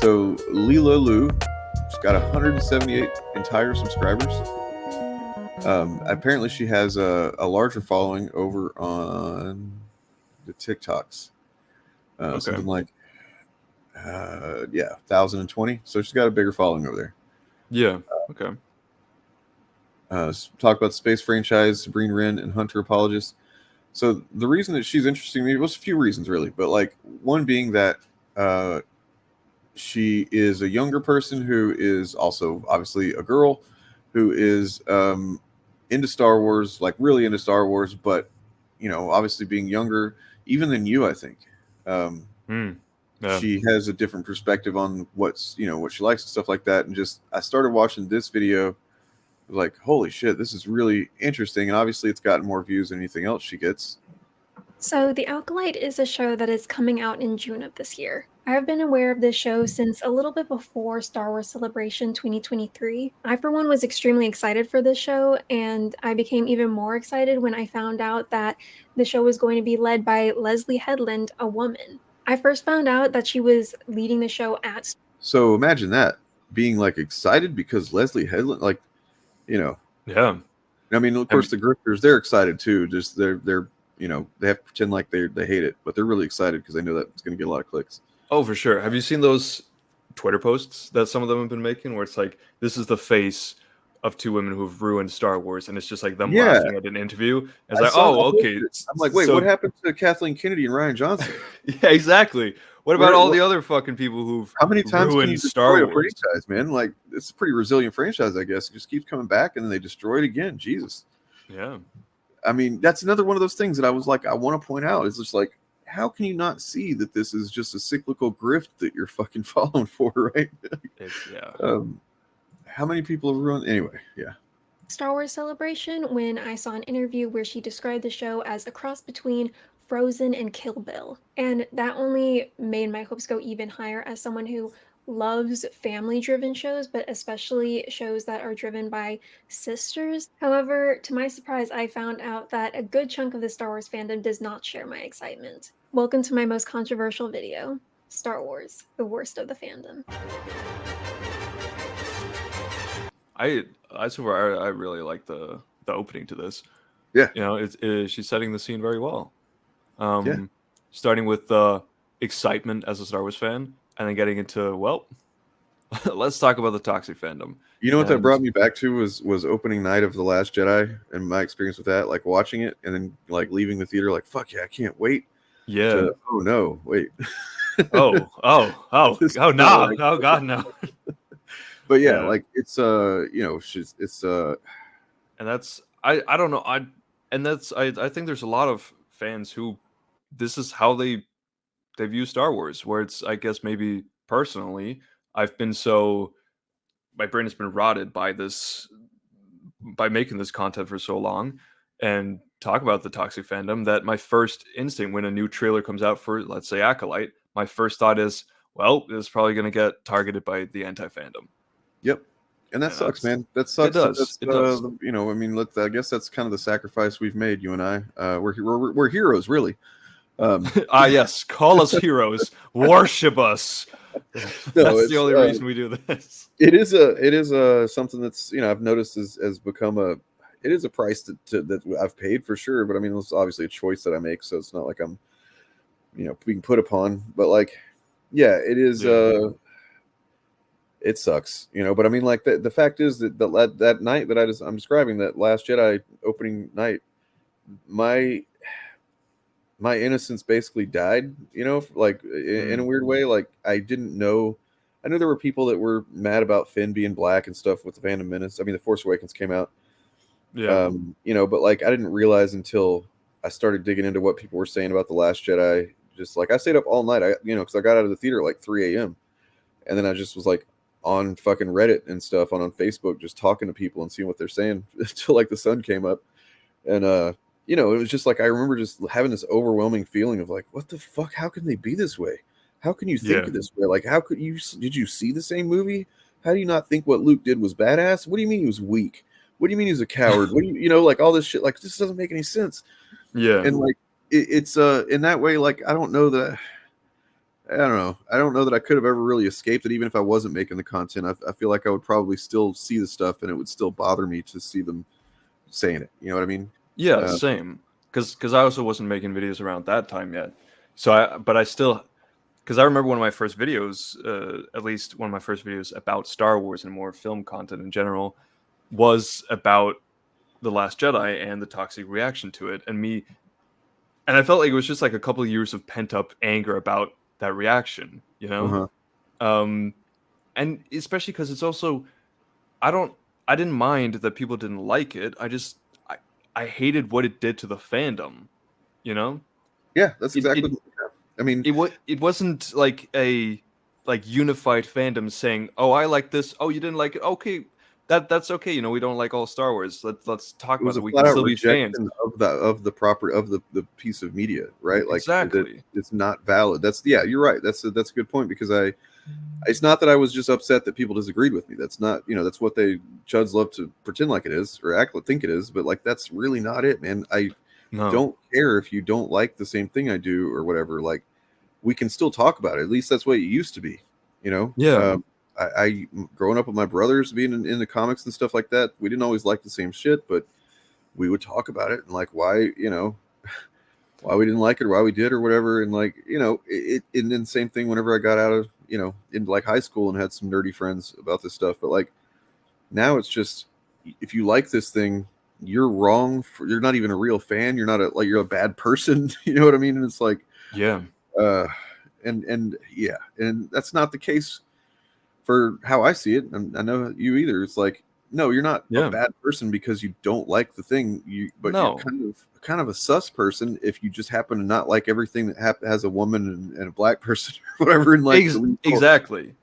So Leela Lu, she's got 178 entire subscribers. Apparently she has a larger following over on the TikToks. Something like 1,020. So she's got a bigger following over there. Yeah. Okay. Talk about the space franchise, Sabrina Wren, and Hunter Apologist. So the reason that she's interesting to me was a few reasons, really, but like one being that she is a younger person who is also obviously a girl who is into Star Wars, like really into Star Wars, but obviously being younger even than you, I think. She has a different perspective on what she likes and stuff like that. And just I started watching this video, like, holy shit, this is really interesting. And obviously it's gotten more views than anything else she gets. So The ACOLYTE is a show that is coming out in June of this year. I have been aware of this show since a little bit before Star Wars Celebration 2023. I, for one, was extremely excited for this show, and I became even more excited when I found out that the show was going to be led by Leslie Headland, a woman. I first found out that she was leading the show at... So imagine that, being like excited because Leslie Headland, like, Yeah. I mean, of course, the grifters, they're excited too. Just they're they have to pretend like they hate it, but they're really excited because they know that it's going to get a lot of clicks. Oh, for sure. Have you seen those Twitter posts that some of them have been making where it's like, this is the face of two women who've ruined Star Wars, and it's just like them laughing at an interview. It's like, oh, okay. I'm like, wait, what happened to Kathleen Kennedy and Rian Johnson? Yeah, exactly. What about all the other fucking people who've how many times ruined can you Star destroy Wars? A franchise, man? Like, it's a pretty resilient franchise, I guess. It just keeps coming back, and then they destroy it again. Jesus. Yeah. I mean, that's another one of those things that I was like, I want to point out. It's just like, how can you not see that this is just a cyclical grift that you're fucking following for, right? How many people have ruined? Anyway, yeah. Star Wars Celebration when I saw an interview where she described the show as a cross between Frozen and Kill Bill. And that only made my hopes go even higher as someone who loves family-driven shows, but especially shows that are driven by sisters. However, to my surprise, I found out that a good chunk of the Star Wars fandom does not share my excitement. Welcome to my most controversial video, Star Wars, the worst of the fandom. I really like the opening to this. Yeah. She's setting the scene very well. Starting with the excitement as a Star Wars fan, and then getting into, well, let's talk about the toxic fandom. You know what that brought me back to was opening night of The Last Jedi and my experience with that, like watching it and then like leaving the theater like, fuck yeah, I can't wait. Yeah. Oh no, wait. oh no. Oh God, no. But yeah, like it's and that's I don't know. I think there's a lot of fans who this is how they view Star Wars, where it's, I guess maybe personally, my brain has been rotted by making this content for so long and talk about the toxic fandom, that my first instinct when a new trailer comes out for, let's say, ACOLYTE, my first thought is, well, it's probably going to get targeted by the anti-fandom. Yep. And that sucks, man. That sucks. It does. It does. I mean, I guess that's kind of the sacrifice we've made, you and I. We're heroes, really. Yes, call us heroes, worship us. That's the only reason we do this. It is something that's I've noticed has become a price that I've paid for sure. But I mean, it's obviously a choice that I make, so it's not like I'm being put upon. But like, yeah, it is. Yeah. It sucks, But I mean, like the fact is that night that I'm describing, that Last Jedi opening night, my innocence basically died, like in a weird way. Like I didn't know. I knew there were people that were mad about Finn being black and stuff with the Phantom Menace. I mean, The Force Awakens came out. Yeah. But like I didn't realize until I started digging into what people were saying about The Last Jedi. Just like I stayed up all night, because I got out of the theater at like 3 a.m. And then I just was like on fucking Reddit and stuff, on Facebook, just talking to people and seeing what they're saying until like the sun came up. And it was just like, I remember just having this overwhelming feeling of like, what the fuck? How can they be this way? How can you think of this way? Like, did you see the same movie? How do you not think what Luke did was badass? What do you mean he was weak? What do you mean he was a coward? What do you like all this shit? Like, this doesn't make any sense. Yeah. And like, it's in that way, like, I don't know that, I don't know. I don't know that I could have ever really escaped it, even if I wasn't making the content. I feel like I would probably still see the stuff, and it would still bother me to see them saying it. You know what I mean? Yeah, same. Because I also wasn't making videos around that time yet. So but I still, because I remember one of my first videos, at least one of my first videos about Star Wars and more film content in general, was about The Last Jedi and the toxic reaction to it, and I felt like it was just like a couple of years of pent up anger about that reaction, you know. Uh-huh. And especially because it's also, I don't, I didn't mind that people didn't like it. I hated what it did to the fandom, you know. Yeah, that's It exactly. it I mean, it wasn't like a unified fandom saying, "Oh, I like this. Oh, you didn't like it. Okay, that's okay. You know, we don't like all Star Wars. Let's talk it was about a it. We flat can out still be fans." rejection of the proper of the piece of media, right? Like Exactly. it's not valid. That's you're right. That's a good point because it's not that I was just upset that people disagreed with me. That's not, that's what chuds love to pretend like it is or think it is, but like that's really not it, man. I No. don't care if you don't like the same thing I do or whatever. Like we can still talk about it. At least that's what it used to be, you know. Yeah. I growing up with my brothers being in the comics and stuff like that, we didn't always like the same shit, but we would talk about it and like why, why we didn't like it or why we did or whatever. And like, and then same thing whenever I got out of, into like high school and had some nerdy friends about this stuff. But like now it's just, if you like this thing, you're wrong. You're not even a real fan. You're not you're a bad person. You know what I mean? And it's like, Yeah. and yeah, and that's not the case for how I see it. And I know you either. It's like, no, you're not a Yeah. bad person because you don't like the thing. But No. you're kind of a sus person if you just happen to not like everything that has a woman and a black person or whatever. And like Exactly.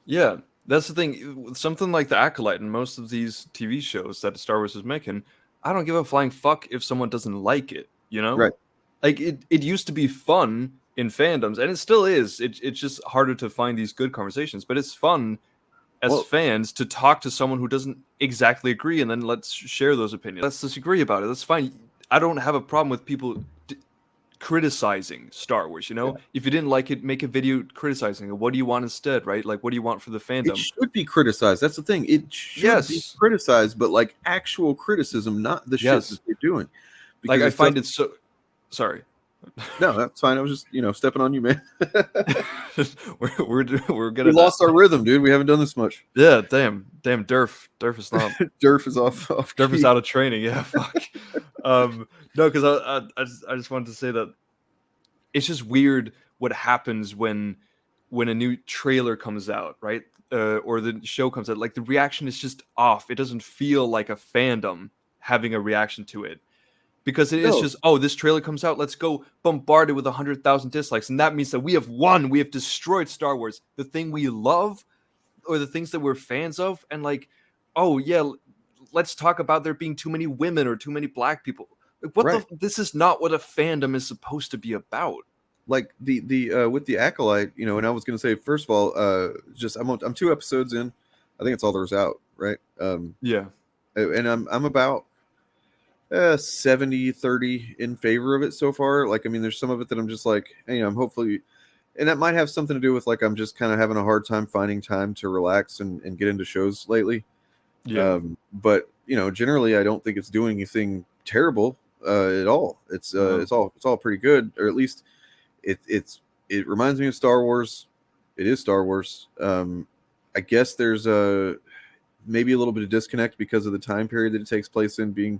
Yeah, that's the thing. With something like the Acolyte and most of these TV shows that Star Wars is making, I don't give a flying fuck if someone doesn't like it. You know, right? Like it used to be fun in fandoms, and it still is. It's just harder to find these good conversations, but it's fun as Well, fans to talk to someone who doesn't exactly agree, and then let's share those opinions. Let's disagree about it. That's fine. I don't have a problem with people criticizing Star Wars. You know, if you didn't like it, make a video criticizing it. What do you want instead, right? Like, what do you want for the fandom? it should be criticized. That's the thing. It should be criticized, but like actual criticism, not the shit that they're doing. Because like I find it so. Sorry. No, that's fine. I was just, stepping on you, man. we're gonna. We lost our rhythm, dude. We haven't done this much. Yeah, damn, Durf is not. Durf is off. Durf is out of training. Yeah, fuck. No, because I just wanted to say that it's just weird what happens when a new trailer comes out, right? Or the show comes out. Like the reaction is just off. It doesn't feel like a fandom having a reaction to it. Because it is just, oh, this trailer comes out, let's go bombard it with 100,000 dislikes. And that means that we have won. We have destroyed Star Wars, the thing we love or the things that we're fans of. And like, oh, yeah, let's talk about there being too many women or too many black people. Like, what this is not what a fandom is supposed to be about. Like the with the Acolyte, and I was going to say, first of all, just I'm 2 episodes in. I think it's all there's out, right? Yeah. And I'm about 70-30 in favor of it so far. Like, I mean, there's some of it that I'm just like, hey, I'm hopefully, and that might have something to do with like I'm just kind of having a hard time finding time to relax and get into shows lately. Yeah. But generally, I don't think it's doing anything terrible at all. It's all pretty good, or at least it reminds me of Star Wars. It is Star Wars. I guess there's maybe a little bit of disconnect because of the time period that it takes place in, being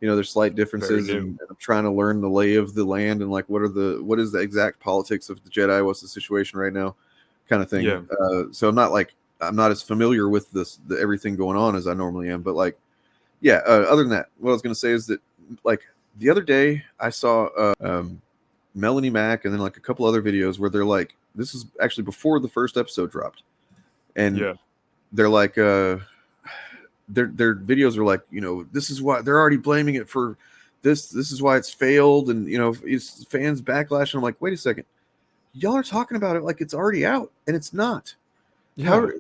there's slight differences, and I'm trying to learn the lay of the land and like what is the exact politics of the Jedi, what's the situation right now, kind of thing. Yeah. So I'm not as familiar with the everything going on as I normally am, but like, yeah. Other than that, what I was going to say is that like the other day I saw Melanie Mack and then like a couple other videos where they're like, this is actually before the first episode dropped, and they're like their videos are like, this is why they're already blaming it for this is why it's failed, and it's fans backlash. And I'm like, wait a second, y'all are talking about it like it's already out, and it's not.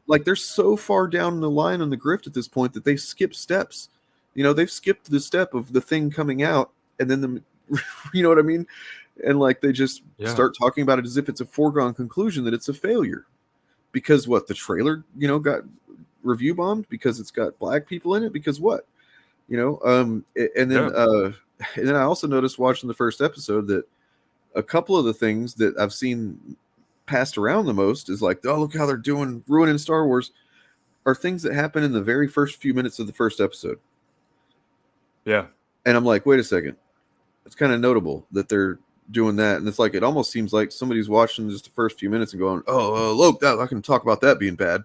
Like they're so far down the line on the grift at this point that they skip steps. They've skipped the step of the thing coming out, and then you know what I mean? and like they just Yeah. start talking about it as if it's a foregone conclusion that it's a failure because what the trailer got review bombed because it's got black people in it because what and then I also noticed watching the first episode that a couple of the things that I've seen passed around the most is like, oh, look how they're ruining Star Wars, are things that happen in the very first few minutes of the first episode. Yeah. And I'm like, wait a second. It's kind of notable that they're doing that. And it's like, it almost seems like somebody's watching just the first few minutes and going, oh, look, I can talk about that being bad.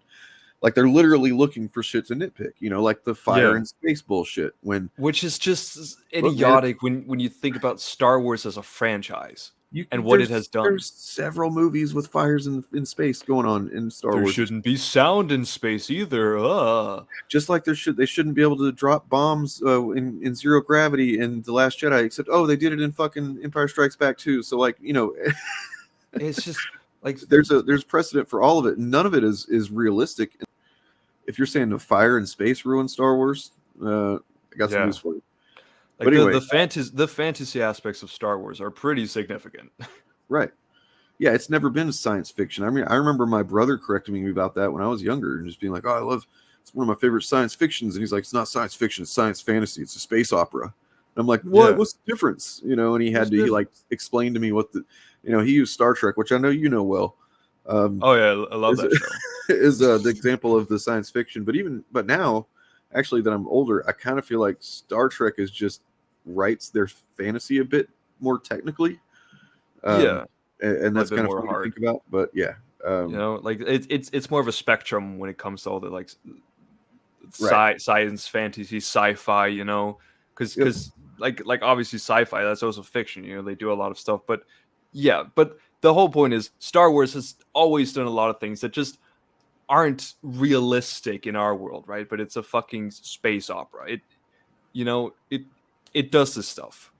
Like they're literally looking for shit to nitpick, like the fire and space bullshit. Which is just idiotic when you think about Star Wars as a franchise and what it has done. There's several movies with fires in space going on in Star Wars. There shouldn't be sound in space either. Just like they shouldn't be able to drop bombs in zero gravity in The Last Jedi, except they did it in fucking Empire Strikes Back too. So like it's just like there's precedent for all of it. None of it is realistic. If you're saying the fire in space ruined Star Wars, I got some news for you. Like, but anyway, the fantasy aspects of Star Wars are pretty significant. Right. Yeah, it's never been science fiction. I mean, I remember my brother correcting me about that when I was younger and just being like, oh, it's one of my favorite science fictions. And he's like, it's not science fiction, it's science fantasy. It's a space opera. And I'm like, what? Yeah. What's the difference? And he had to explain to me what he used Star Trek, which I know you know well. Oh yeah, I love that show. Is the example of the science fiction. But now, actually, that I'm older, I kind of feel like Star Trek is just writes their fantasy a bit more technically. And that's kind of hard to think about. But yeah, like it's more of a spectrum when it comes to all the like science, fantasy, sci-fi. Because like obviously sci-fi, that's also fiction. They do a lot of stuff, but the whole point is Star Wars has always done a lot of things that just aren't realistic in our world, right? But it's a fucking space opera. It does this stuff.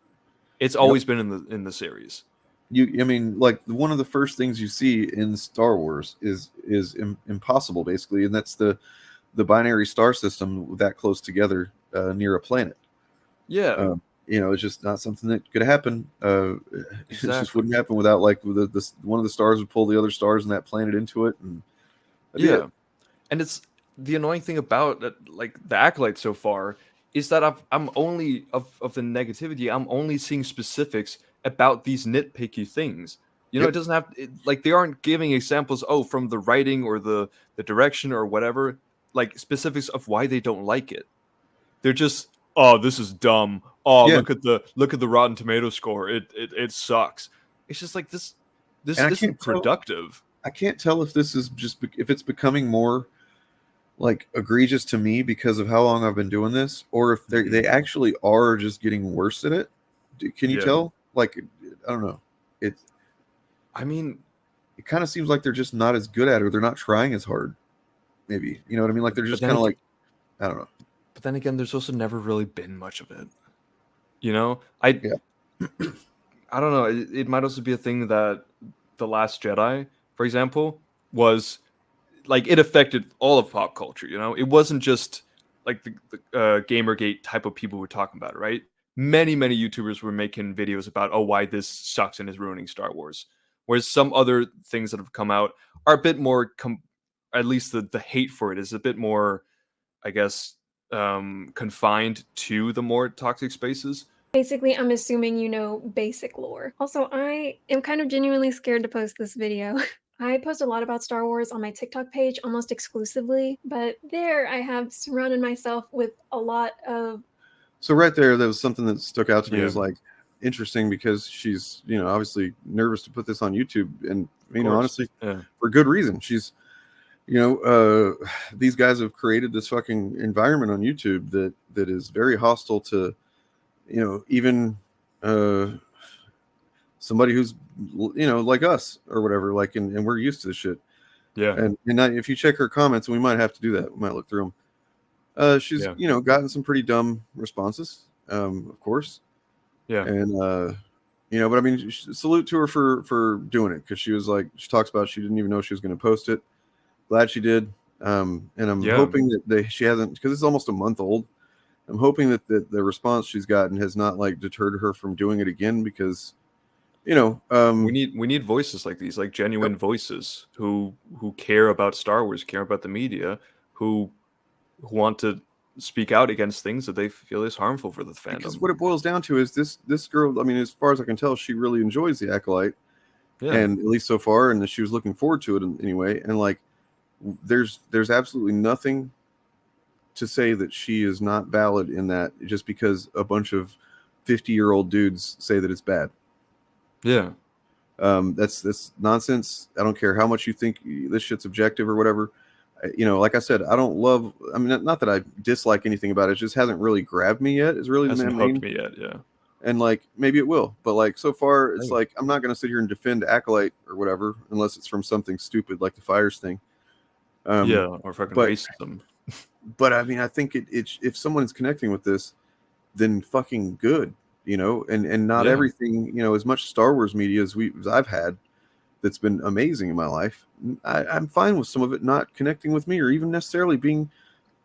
It's always been in the series. I mean, like one of the first things you see in Star Wars is impossible, basically, and that's the binary star system that close together near a planet. Yeah. It's just not something that could happen. It just wouldn't happen without like the one of the stars would pull the other stars in that planet into it, and and it's the annoying thing about like the ACOLYTE so far is that I'm only of the negativity. I'm only seeing specifics about these nitpicky things. It doesn't have like they aren't giving examples from the writing or the direction or whatever, like specifics of why they don't like it. They're just this is dumb. Look at the Rotten Tomato score. It sucks. It's just like this isn't productive. I can't tell if this is if it's becoming more like egregious to me because of how long I've been doing this, or if they actually are just getting worse at it. Can you tell? Like, I don't know. It kind of seems like they're just not as good at it, or they're not trying as hard. Maybe, you know what I mean? Like they're just kind of like, I don't know. But then again, there's also never really been much of it. I don't know. It might also be a thing that The Last Jedi, for example, was like it affected all of pop culture. It wasn't just like the Gamergate type of people were talking about it, right? Many YouTubers were making videos about why this sucks and is ruining Star Wars. Whereas some other things that have come out are a bit more, at least the hate for it is a bit more, I guess, confined to the more toxic spaces. Basically, I'm assuming basic lore. Also, I am kind of genuinely scared to post this video. I post a lot about Star Wars on my TikTok page almost exclusively, but there I have surrounded myself with a lot of... So right there was something that stuck out to me. As like interesting because she's, obviously nervous to put this on YouTube, and honestly, for good reason. She's, these guys have created this fucking environment on YouTube that is very hostile to, even somebody who's, like us or whatever, like, and we're used to this shit. Yeah. And if you check her comments, and we might have to do that. We might look through them. She's, gotten some pretty dumb responses, of course. Yeah. And, but I mean, salute to her for doing it. Cause she talks about, she didn't even know she was going to post it. Glad she did. And I'm hoping that she hasn't, cause it's almost a month old. I'm hoping that the response she's gotten has not like deterred her from doing it again, because We need voices like these, like genuine voices who care about Star Wars, care about the media, who want to speak out against things that they feel is harmful for the fandom. Because what it boils down to is this girl. I mean, as far as I can tell, she really enjoys the Acolyte, and at least so far, and she was looking forward to it anyway. And like, there's absolutely nothing to say that she is not valid in that just because a bunch of 50-year-old dudes say that it's bad. Yeah. That's nonsense. I don't care how much you think this shit's objective or whatever. Like I said, I don't love. I mean, not that I dislike anything about it. It just hasn't really grabbed me yet. It's really hasn't hooked me yet. Yeah. And like maybe it will, but like so far, it's like I'm not going to sit here and defend Acolyte or whatever unless it's from something stupid like the fires thing. Or fucking racism. But I mean, I think if someone's connecting with this, then fucking good, and not everything, as much Star Wars media as I've had that's been amazing in my life. I'm fine with some of it not connecting with me or even necessarily being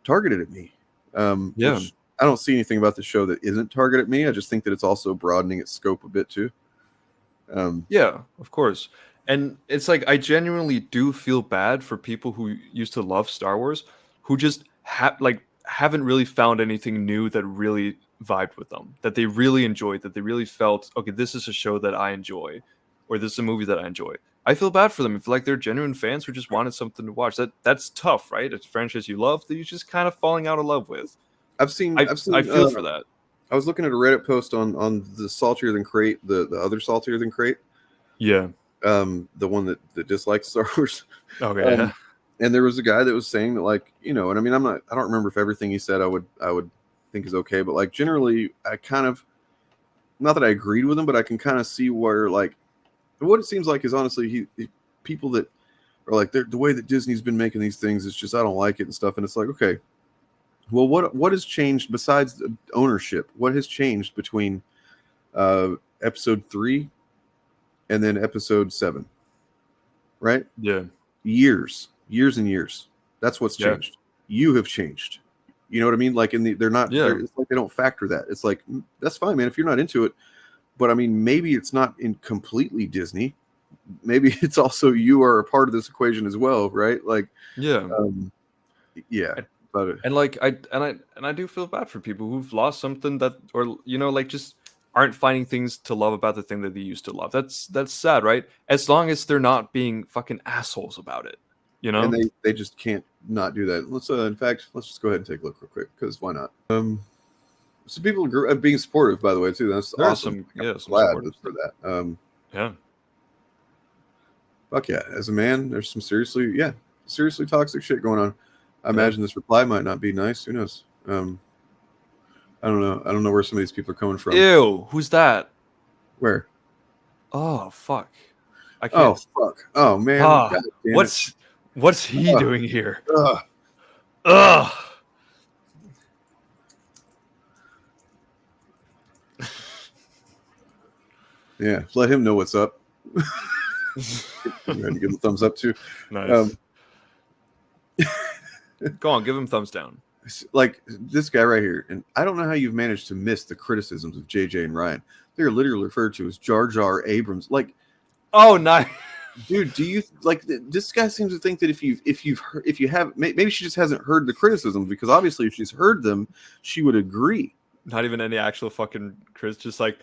targeted at me. Which I don't see anything about the show that isn't targeted at me. I just think that it's also broadening its scope a bit too. Yeah, of course. And it's like I genuinely do feel bad for people who used to love Star Wars who just haven't really found anything new that really vibed with them, that they really enjoyed, that they really felt, okay, this is a show that I enjoy, or this is a movie that I enjoy. I feel bad for them if like they're genuine fans who just wanted something to watch. That's tough, right? It's a franchise you love that you're just kind of falling out of love with. I feel for that. I was looking at a Reddit post on the Saltier Than Crate, the other Saltier Than Crate. Yeah. The one that dislikes Star Wars. Okay. And there was a guy that was saying that, like, and I mean, I don't remember if everything he said I would think is okay, but like generally I kind of, not that I agreed with him, but I can kind of see where, like, what it seems like is honestly people that are like, the way that Disney's been making these things is just, I don't like it and stuff. And it's like, okay, well, what has changed besides the ownership? What has changed between episode 3 and then episode 7? Right? Yeah. Years and years. That's what's changed. You have changed. You know what I mean? Like they're not. It's like they don't factor that. It's like, that's fine, man, if you're not into it. But I mean, maybe it's not in completely Disney. Maybe it's also you are a part of this equation as well, right? Like, And like I do feel bad for people who've lost something that, or like just aren't finding things to love about the thing that they used to love. That's sad, right? As long as they're not being fucking assholes about it, And they just can't not do that. Let's in fact, let's just go ahead and take a look real quick, because why not? So people are being supportive, by the way, too. That's awesome. Some glad for that. Yeah. Fuck yeah. As a man, there's some seriously toxic shit going on. I imagine this reply might not be nice. Who knows? I don't know. I don't know where some of these people are coming from. Ew, who's that? Where? Oh fuck. I can't. Oh fuck. Oh man. What's he doing here? Ugh. Yeah, let him know what's up. You had to give him a thumbs up too. Nice. Go on, give him thumbs down. Like this guy right here, and I don't know how you've managed to miss the criticisms of JJ and Ryan. They're literally referred to as Jar Jar Abrams. Like, oh, nice, dude. Do you like this guy seems to think that if you have maybe she just hasn't heard the criticisms, because obviously if she's heard them, she would agree. Not even any actual fucking Chris, just like,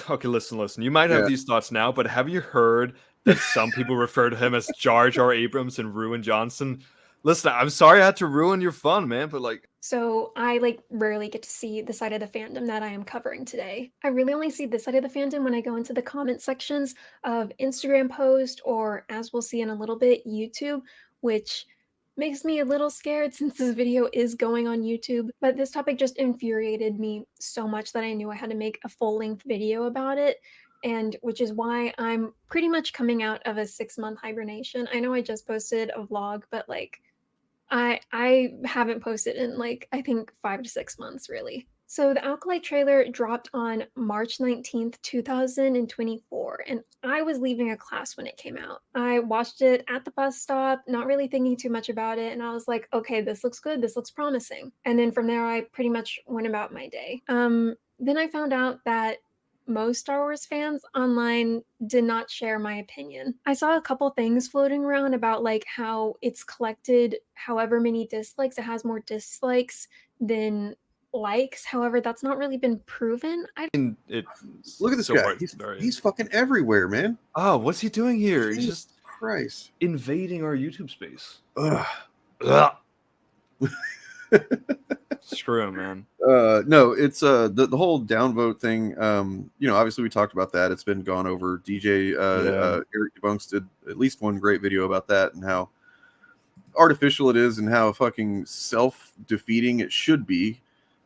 okay, listen. You might have these thoughts now, but have you heard that some people refer to him as Jar Jar Abrams and Ruin Johnson? Listen, I'm sorry I had to ruin your fun, man, but like... So I rarely get to see the side of the fandom that I am covering today. I really only see this side of the fandom when I go into the comment sections of Instagram posts, or, as we'll see in a little bit, YouTube, which makes me a little scared since this video is going on YouTube. But this topic just infuriated me so much that I knew I had to make a full-length video about it. And which is why I'm pretty much coming out of a 6-month hibernation. I know I just posted a vlog, but I haven't posted in I think 5 to 6 months really. So the ACOLYTE trailer dropped on March 19th, 2024, and I was leaving a class when it came out. I watched it at the bus stop, not really thinking too much about it, and I was like, okay, this looks good, this looks promising. And then from there, I pretty much went about my day. Then I found out that most Star Wars fans online did not share my opinion. I saw a couple things floating around about like how it's collected however many dislikes. It has more dislikes than likes. However, that's not really been proven. Look at this so guy. far it's very- He's fucking everywhere, man. Oh, what's he doing here? He's Jesus just Christ. invading our YouTube space. Ugh. Ugh. Screw him, man. No, it's the whole downvote thing. Obviously we talked about that. It's been gone over. DJ Eric Debunks did at least one great video about that and how artificial it is and how fucking self-defeating it should be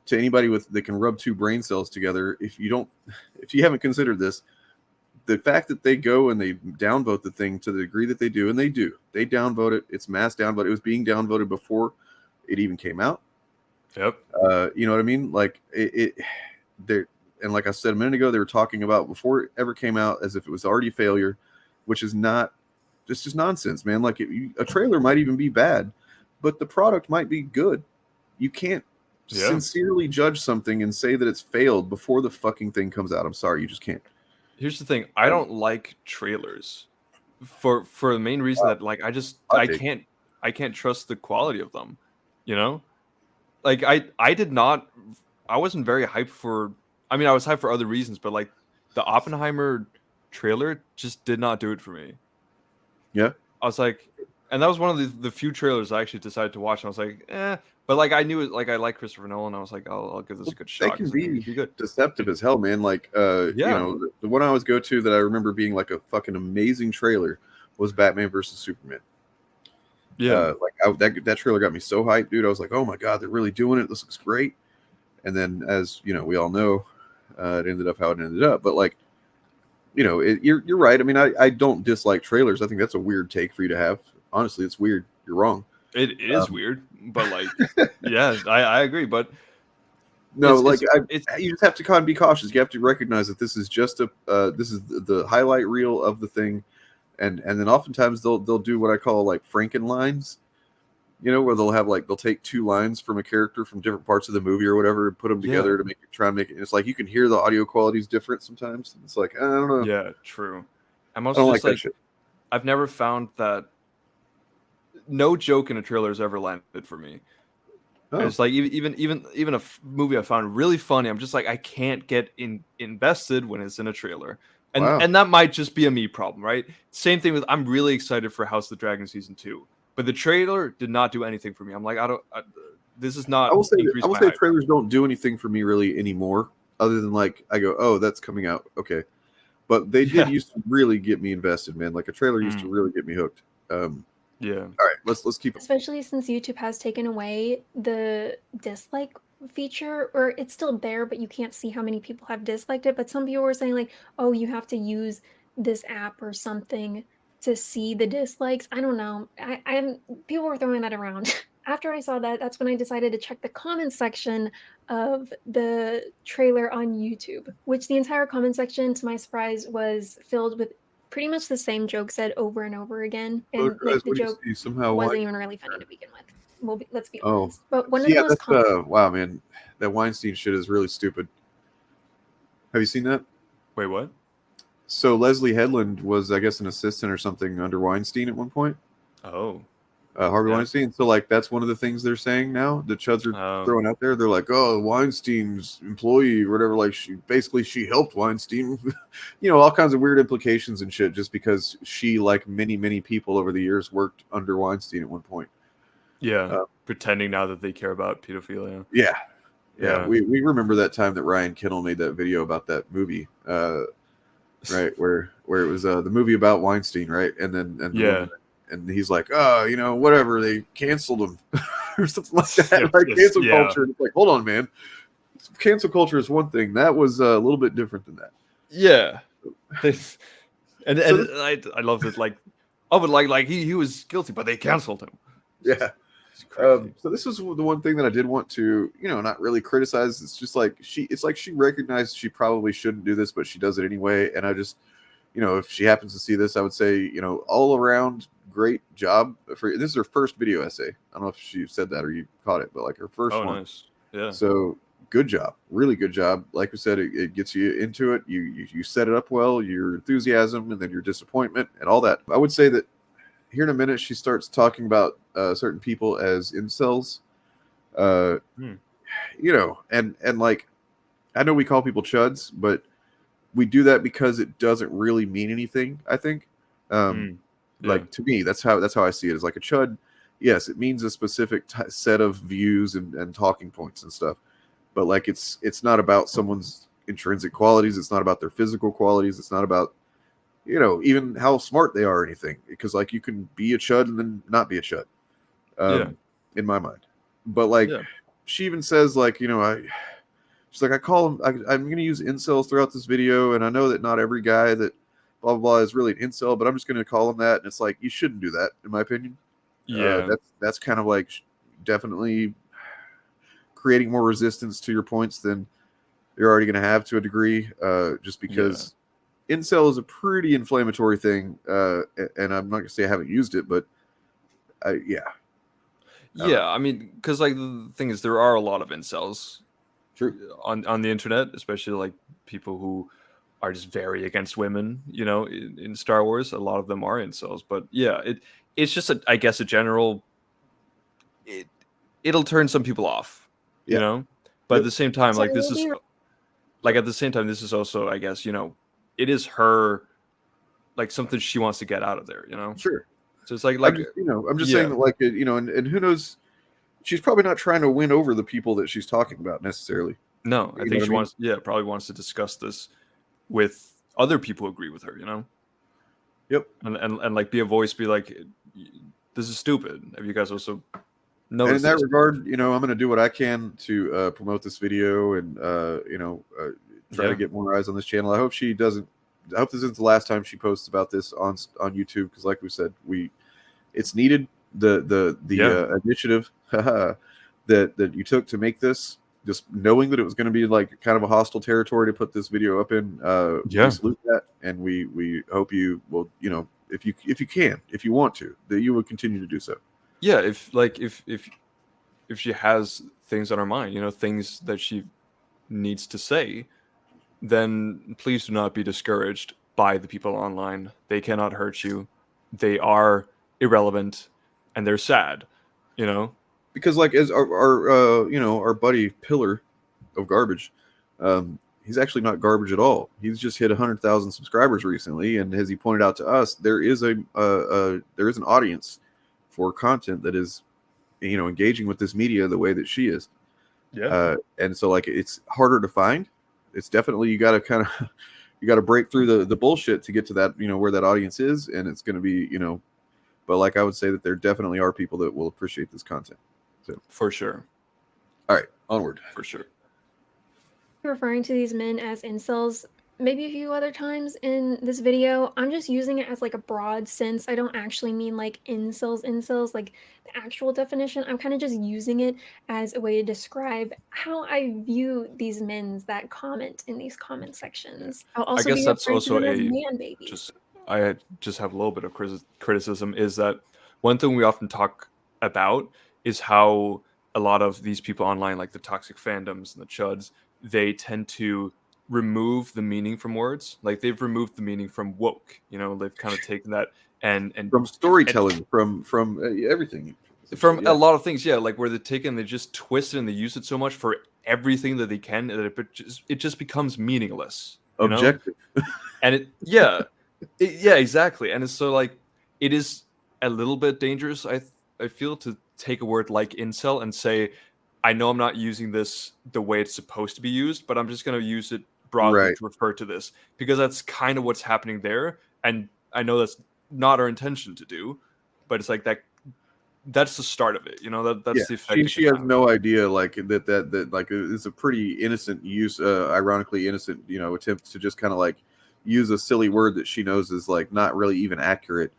to anybody that can rub two brain cells together. If you haven't considered this, the fact that they go and they downvote the thing to the degree that they do, and they downvote it. It's mass downvote. It was being downvoted before it even came out. Yep. You know what I mean? Like and like I said a minute ago, they were talking about before it ever came out as if it was already a failure, which is not. It's just nonsense, man. Like a trailer might even be bad, but the product might be good. You can't sincerely judge something and say that it's failed before the fucking thing comes out. I'm sorry, you just can't. Here's the thing. I don't like trailers for the main reason that like I can't trust the quality of them. You know? Like I wasn't very hyped for. I mean, I was hyped for other reasons, but like the Oppenheimer trailer just did not do it for me. Yeah, I was like, and that was one of the few trailers I actually decided to watch. And I was like, but like I knew it. Like I like Christopher Nolan. I was like, I'll give this a good shot. They can be good. deceptive as hell, man. Like the one I always go to that I remember being like a fucking amazing trailer was Batman versus Superman. Yeah, that trailer got me so hyped, dude. I was like, oh my god, they're really doing it. This looks great. And then, as you know, we all know, it ended up how it ended up. But like, you're right. I mean, I don't dislike trailers. I think that's a weird take for you to have. Honestly, it's weird. You're wrong. It is weird, but like, yeah, I agree. But no, you just have to kind of be cautious. You have to recognize that this is just this is the highlight reel of the thing. And then oftentimes they'll do what I call like Franken lines, where they'll take two lines from a character from different parts of the movie or whatever and put them together to try and make it. And it's like you can hear the audio quality is different sometimes. It's like I don't know. Yeah, true. I'm I also don't just like that shit. I've never found that no joke in a trailer has ever landed for me. Oh. It's like even a movie I found really funny, I'm just like I can't get invested when it's in a trailer. And that might just be a me problem, right? Same thing with I'm really excited for House of the Dragon season 2, but the trailer did not do anything for me. I'm like this is not. I will say trailers don't do anything for me really anymore, other than like I go, oh, that's coming out, okay. But they did used to really get me invested, man. Like a trailer used to really get me hooked. Yeah. All right, let's keep. Especially since YouTube has taken away the dislike feature, or it's still there, but you can't see how many people have disliked it. But some people were saying like, oh, you have to use this app or something to see the dislikes. I don't know. People were throwing that around. After I saw that, that's when I decided to check the comment section of the trailer on YouTube, which the entire comment section, to my surprise, was filled with pretty much the same joke said over and over again. And like, the joke wasn't even really funny to begin with. Let's be honest. But one of those wow, man, that Weinstein shit is really stupid. Have you seen that? Wait, what? So Leslie Headland was, I guess, an assistant or something under Weinstein at one point. Oh. Harvey Weinstein. So like that's one of the things they're saying now. The chuds are throwing out there. They're like, oh, Weinstein's employee or whatever. Like she helped Weinstein. All kinds of weird implications and shit. Just because she, like many people over the years, worked under Weinstein at one point. Yeah, pretending now that they care about pedophilia. Yeah. We remember that time that Ryan Kinnell made that video about that movie, right? Where it was the movie about Weinstein, right? And he's like, oh, whatever, they canceled him or something like that. Like cancel culture. It's like, hold on, man. Cancel culture is one thing. That was a little bit different than that. Yeah. I loved it. Like, oh, but like he was guilty, but they canceled him. Yeah. So this was the one thing that I did want to, not really criticize. It's just like she recognized she probably shouldn't do this, but she does it anyway. And I just, if she happens to see this, I would say, all around great job for this is her first video essay. I don't know if she said that or you caught it, but like her first one. Nice. Yeah. So good job, really good job. Like we said, it gets you into it. You set it up well, your enthusiasm, and then your disappointment and all that. I would say that here in a minute, she starts talking about certain people as incels. You know, and like, I know we call people chuds, but we do that because it doesn't really mean anything, I think. Like, to me, that's how I see it. Is like a chud. Yes, it means a specific set of views and talking points and stuff. But like, it's not about someone's intrinsic qualities. It's not about their physical qualities. It's not about, you know, even how smart they are or anything. Because like, you can be a chud and then not be a chud. In my mind. But like, she even says like, you know, she's like, I call them, I'm going to use incels throughout this video. And I know that not every guy that blah, blah, blah is really an incel, but I'm just going to call them that. And it's like, you shouldn't do that, in my opinion. That's kind of like definitely creating more resistance to your points than you're already going to have to a degree, just because incel is a pretty inflammatory thing. And I'm not going to say I haven't used it, but I mean, because like the thing is, there are a lot of incels on the internet, especially like people who are just very against women, you know, in Star Wars. A lot of them are incels, but it's just I guess a general, it'll turn some people off, you know, but at the same time, like this is like, at the same time, this is also, I guess, you know, it is her, like, something she wants to get out of there, you know? Sure. So it's like I'm just saying that, like, you know, and who knows, she's probably not trying to win over the people that she's talking about necessarily. No, I think she wants, probably wants to discuss this with other people who agree with her, you know? Yep. And like, be a voice, be like, this is stupid. Have you guys also noticed? And in that regard, you know, I'm going to do what I can to promote this video and, you know, try to get more eyes on this channel. I hope she doesn't. I hope this isn't the last time she posts about this on YouTube, because, like we said, it's needed. The initiative that you took to make this, just knowing that it was going to be like kind of a hostile territory to put this video up in. We salute that, and we hope you will, you know, if you want to, that you would continue to do so. Yeah, if she has things on her mind, you know, things that she needs to say, then please do not be discouraged by the people online. They cannot hurt you. They are irrelevant, and they're sad, you know? Because, like, as our you know, our buddy Pillar of Garbage, he's actually not garbage at all. He's just hit 100,000 subscribers recently, and as he pointed out to us, there is an audience for content that is, you know, engaging with this media the way that she is. And so, like, it's harder to find. It's definitely, you got to break through the bullshit to get to that, you know, where that audience is, and it's going to be, you know, but like, I would say that there definitely are people that will appreciate this content. So for sure. All right, onward. For sure. Referring to these men as incels maybe a few other times in this video. I'm just using it as like a broad sense. I don't actually mean like incels, like the actual definition. I'm kind of just using it as a way to describe how I view these men that comment in these comment sections. I'll also I guess that's also as man babies. I just have a little bit of criticism, is that one thing we often talk about is how a lot of these people online, like the toxic fandoms and the chuds, they tend to remove the meaning from words. Like, they've removed the meaning from woke, you know, they've kind of taken that and from storytelling, from everything, from a lot of things, like, where they just twist it and they use it so much for everything that they can, that it just becomes meaningless, objective. And exactly. And it's so, like, it is a little bit dangerous, I feel, to take a word like incel and say, I know I'm not using this the way it's supposed to be used, but I'm just going to use it broadly to refer to this, because that's kind of what's happening there. And I know that's not our intention to do, but it's like that's the start of it, you know. That's the effect. She has no idea, like, that like, it's a pretty innocent use, ironically innocent, you know, attempt to just kind of like use a silly word that she knows is like not really even accurate,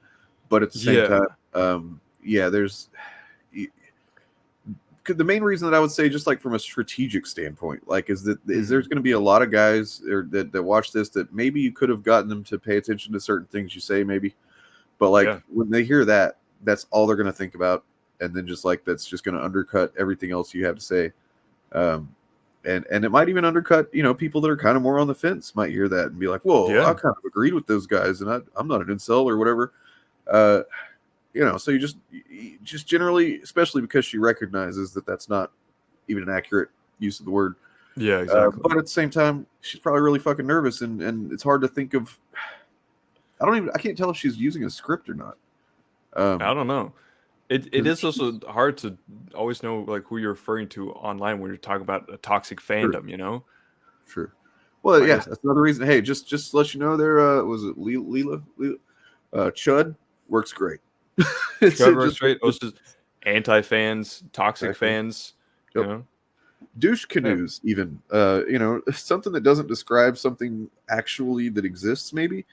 but at the same time, there's the main reason that I would say, just like from a strategic standpoint, like, is there's going to be a lot of guys that watch this that maybe you could have gotten them to pay attention to certain things you say, maybe, but like when they hear that, that's all they're going to think about, and then just like, that's just going to undercut everything else you have to say. and it might even undercut, people that are kind of more on the fence might hear that and be like, whoa, Yeah. I kind of agreed with those guys, and I'm not an incel or whatever. So you just generally, especially because she recognizes that that's not even an accurate use of the word. Yeah, exactly. But at the same time, she's probably really fucking nervous, and it's hard to think of. I can't tell if she's using a script or not. I don't know. It is she's- also hard to always know like who you're referring to online when you're talking about a toxic fandom, you know? Sure. Well, I yeah, guess- that's another reason. Hey, just to let you know, there was it Leela, Chud works great. Chud works great. Also, anti-fans, toxic Exactly. fans, Yep. you know? Douche canoes, even something that doesn't describe something actually that exists, maybe.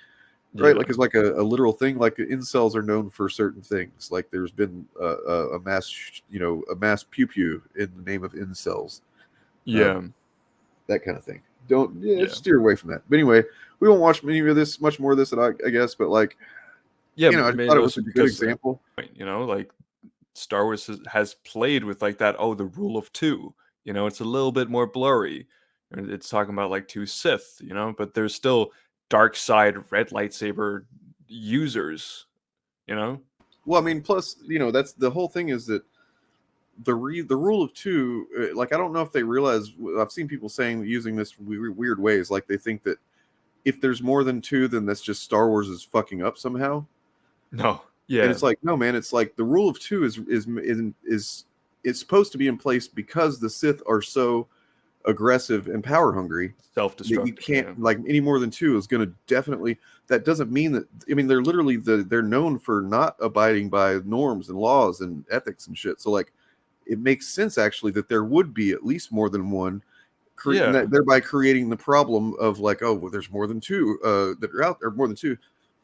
Right, Yeah. like it's like a literal thing. Like incels are known for certain things. Like there's been a mass, a mass pew pew in the name of incels. Yeah. That kind of thing. Yeah. Steer away from that. But anyway, we won't watch much more of this, I guess. But like, Yeah, I I mean, thought it was also a good because, example. you know, like Star Wars has played with like that. Oh, the rule of two. You know, it's a little bit more blurry. And it's talking about like two Sith. You know, but there's still dark side red lightsaber users. You know. Well, I mean, plus, that's the whole thing is that the rule of two. Like, I don't know if they realize. I've seen people using this weird ways. Like they think that if there's more than two, then that's just Star Wars is fucking up somehow. No. Yeah. And it's like, no, man. It's like the rule of two is it's supposed to be in place because the Sith are so aggressive and power hungry. Self-destructive. You can't like any more than two is going to definitely. That doesn't mean that. I mean, they're literally they're known for not abiding by norms and laws and ethics and shit. So like, it makes sense actually that there would be at least more than one. Thereby creating the problem of like, oh, well, there's more than two that are out there, more than two.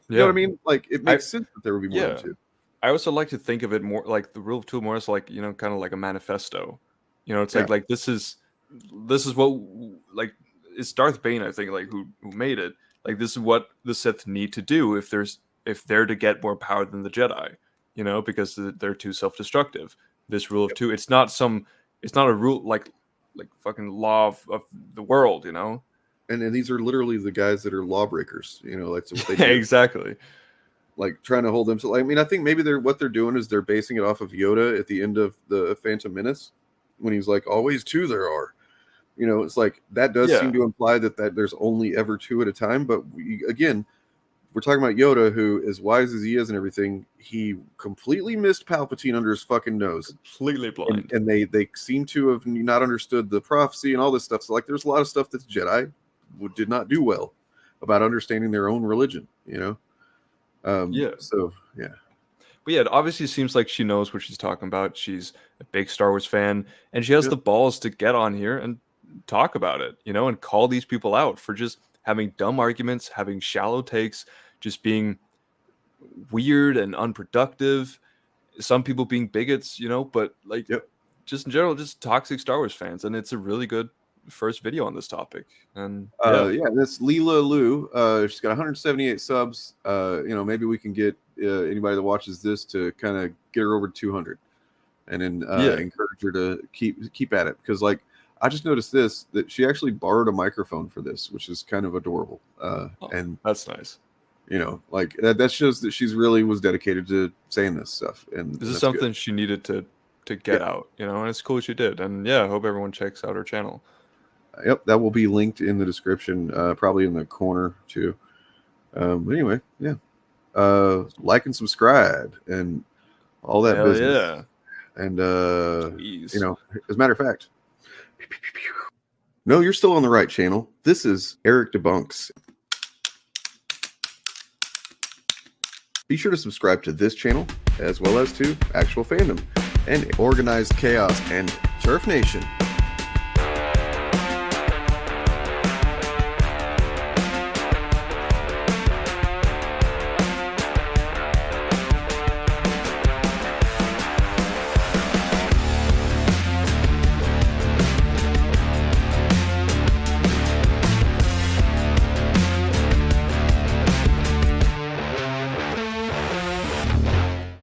You know what I mean? Like, it makes sense that there would be more than two. I also like to think of it more like the rule of two more as like, kind of like a manifesto. It's like this is what like it's Darth Bane, I think, like who made it. Like this is what the Sith need to do if they're to get more power than the Jedi, because they're too self-destructive. This rule of two, it's not a rule like fucking law of the world, And these are literally the guys that are lawbreakers, that's what they do. Exactly. Like trying to hold them. So I mean, I think maybe what they're doing is they're basing it off of Yoda at the end of the Phantom Menace when he's like, always two there are. It's like that does seem to imply that there's only ever two at a time. But we're talking about Yoda, who, as wise as he is and everything, he completely missed Palpatine under his fucking nose. Completely blind. And they seem to have not understood the prophecy and all this stuff. So like there's a lot of stuff that Jedi did not do well about understanding their own religion, So, yeah. But yeah, it obviously seems like she knows what she's talking about. She's a big Star Wars fan, and she has the balls to get on here and talk about it, and call these people out for just having dumb arguments, having shallow takes, just being weird and unproductive. Some people being bigots, but like just in general, just toxic Star Wars fans. And it's a really good first video on this topic. And that's Leela Lou. She's got 178 subs. Maybe we can get anybody that watches this to kind of get her over to 200 and then encourage her to keep at it, because like I just noticed that she actually borrowed a microphone for this, which is kind of adorable. And that's nice. Like that shows that she's really was dedicated to saying this stuff. And this is something she needed to get out, and it's cool she did. And I hope everyone checks out her channel. Yep, that will be linked in the description, probably in the corner too. Anyway, like and subscribe and all that business. Yeah. And as a matter of fact, no, you're still on the right channel. This is Eric Debunks. Be sure to subscribe to this channel as well as to Actual Fandom and Organized Chaos and Turf Nation.